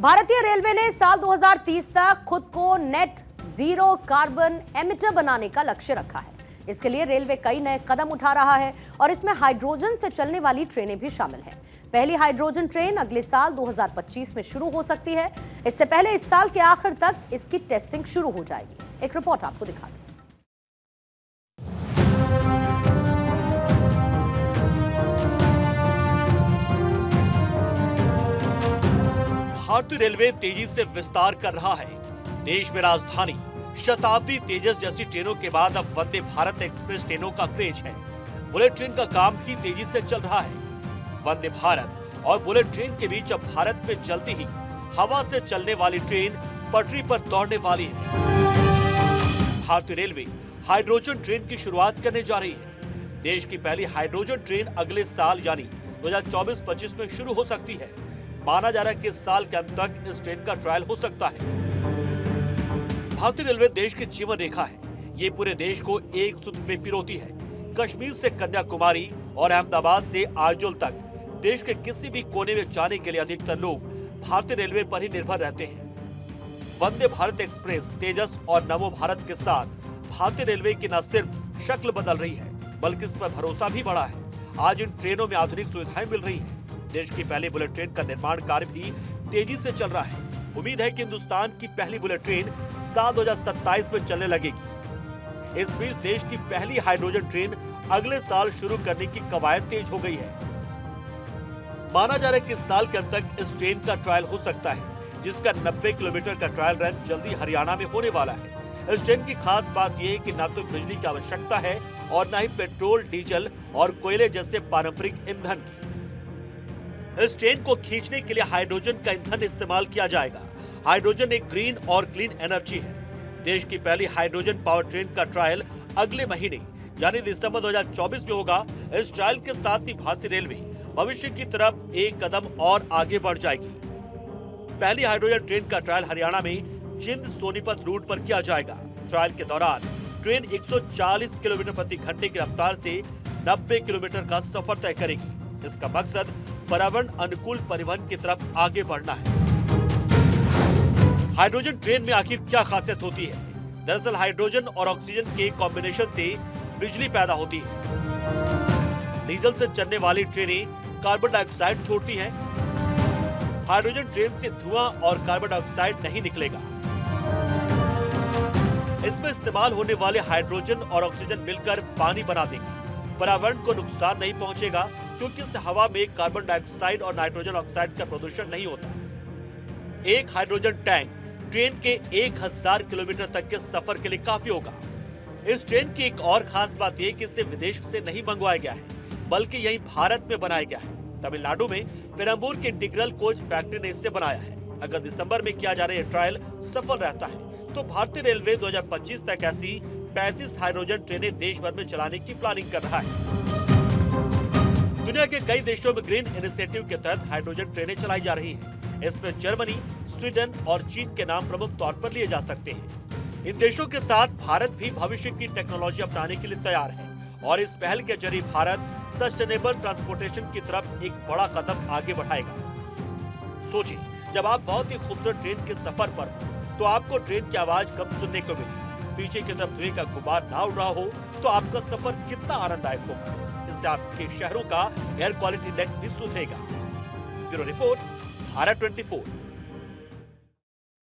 भारतीय रेलवे ने साल 2030 तक खुद को नेट जीरो कार्बन एमिटर बनाने का लक्ष्य रखा है। इसके लिए रेलवे कई नए कदम उठा रहा है और इसमें हाइड्रोजन से चलने वाली ट्रेनें भी शामिल हैं। पहली हाइड्रोजन ट्रेन अगले साल 2025 में शुरू हो सकती है। इससे पहले इस साल के आखिर तक इसकी टेस्टिंग शुरू हो जाएगी। एक रिपोर्ट आपको दिखाते हैं। भारतीय रेलवे तेजी से विस्तार कर रहा है। देश में राजधानी, शताब्दी, तेजस जैसी ट्रेनों के बाद अब वंदे भारत एक्सप्रेस ट्रेनों का क्रेज है। बुलेट ट्रेन का काम भी तेजी से चल रहा है। वंदे भारत और बुलेट ट्रेन के बीच अब भारत में जल्दी ही हवा से चलने वाली ट्रेन पटरी पर दौड़ने वाली है। भारतीय रेलवे हाइड्रोजन ट्रेन की शुरुआत करने जा रही है। देश की पहली हाइड्रोजन ट्रेन अगले साल यानी 2024-25 में शुरू हो सकती है। माना जा रहा है कि इस साल के अंत तक इस ट्रेन का ट्रायल हो सकता है। भारतीय रेलवे देश की जीवन रेखा है। ये पूरे देश को एक सूत्र में पिरोती है। कश्मीर से कन्याकुमारी और अहमदाबाद से आइजोल तक देश के किसी भी कोने में जाने के लिए अधिकतर लोग भारतीय रेलवे पर ही निर्भर रहते हैं। वंदे भारत एक्सप्रेस, तेजस और नमो भारत के साथ भारतीय रेलवे की न सिर्फ शक्ल बदल रही है बल्कि इस पर भरोसा भी बढ़ा है। आज इन ट्रेनों में आधुनिक सुविधाएं मिल रही है। देश की पहली बुलेट ट्रेन का निर्माण कार्य भी तेजी से चल रहा है। उम्मीद है कि हिंदुस्तान की पहली बुलेट ट्रेन साल 2027 में चलने लगेगी। इस बीच देश की पहली हाइड्रोजन ट्रेन अगले साल शुरू करने की कवायद तेज हो गई है। माना जा रहा है कि इस साल के अंत तक इस ट्रेन का ट्रायल हो सकता है, जिसका 90 किलोमीटर का ट्रायल रन जल्दी हरियाणा में होने वाला है। इस ट्रेन की खास बात यह है कि न तो बिजली की आवश्यकता है और न ही पेट्रोल, डीजल और कोयले जैसे पारंपरिक ईंधन की। इस ट्रेन को खींचने के लिए हाइड्रोजन का ईंधन इस्तेमाल किया जाएगा। हाइड्रोजन एक ग्रीन और क्लीन एनर्जी है। देश की पहली हाइड्रोजन पावर ट्रेन का ट्रायल अगले महीने यानी दिसंबर 2024 में होगा। इस ट्रायल के साथ ही भारतीय रेलवे भविष्य की तरफ एक कदम और आगे बढ़ जाएगी। पहली हाइड्रोजन ट्रेन का ट्रायल हरियाणा में जिंद सोनीपत रूट पर किया जाएगा। ट्रायल के दौरान ट्रेन 140 किलोमीटर प्रति घंटे की रफ्तार से 90 किलोमीटर का सफर तय करेगी। इसका मकसद पर्यावरण अनुकूल परिवहन की तरफ आगे बढ़ना है। हाइड्रोजन ट्रेन में आखिर क्या खासियत होती है? दरअसल हाइड्रोजन और ऑक्सीजन के कॉम्बिनेशन से बिजली पैदा होती है। डीजल से चलने वाली ट्रेनें कार्बन डाइऑक्साइड छोड़ती हैं। हाइड्रोजन ट्रेन से धुआं और कार्बन डाइऑक्साइड नहीं निकलेगा। इसमें इस्तेमाल होने वाले हाइड्रोजन और ऑक्सीजन मिलकर पानी बना देंगे। पर्यावरण को नुकसान नहीं पहुंचेगा क्योंकि इस हवा में कार्बन डाइऑक्साइड और नाइट्रोजन ऑक्साइड का प्रदूषण नहीं होता। एक हाइड्रोजन टैंक ट्रेन के 1000 किलोमीटर तक के सफर के लिए काफी होगा। इस ट्रेन की एक और खास बात यह कि इसे विदेश से नहीं मंगवाया गया है बल्कि यही भारत में बनाया गया है। तमिलनाडु में पेरम्बूर के इंटीग्रल कोच फैक्ट्री ने इसे बनाया है। अगर दिसंबर में किया जा रहा यह ट्रायल सफल रहता है तो भारतीय रेलवे 2025 तक ऐसी 35 हाइड्रोजन ट्रेनें देश भर में चलाने की प्लानिंग कर रहा है। दुनिया के कई देशों में ग्रीन इनिशिएटिव के तहत हाइड्रोजन ट्रेनें चलाई जा रही हैं। इसमें जर्मनी, स्वीडन और चीन के नाम प्रमुख तौर पर लिए जा सकते हैं। इन देशों के साथ भारत भी भविष्य की टेक्नोलॉजी अपनाने के लिए तैयार है और इस पहल के जरिए भारत सस्टेनेबल ट्रांसपोर्टेशन की तरफ एक बड़ा कदम आगे बढ़ाएगा। सोचिए, जब आप बहुत ही खूबसूरत ट्रेन के सफर पर हो तो आपको ट्रेन की आवाज कम सुनने को मिले, पीछे की तरफ धुएं का गुबार ना उड़ रहा हो तो आपका सफर कितना आनंददायक होगा। इससे आपके शहरों का एयर क्वालिटी इंडेक्स भी सुधरेगा। Bureau report, Bharat 24।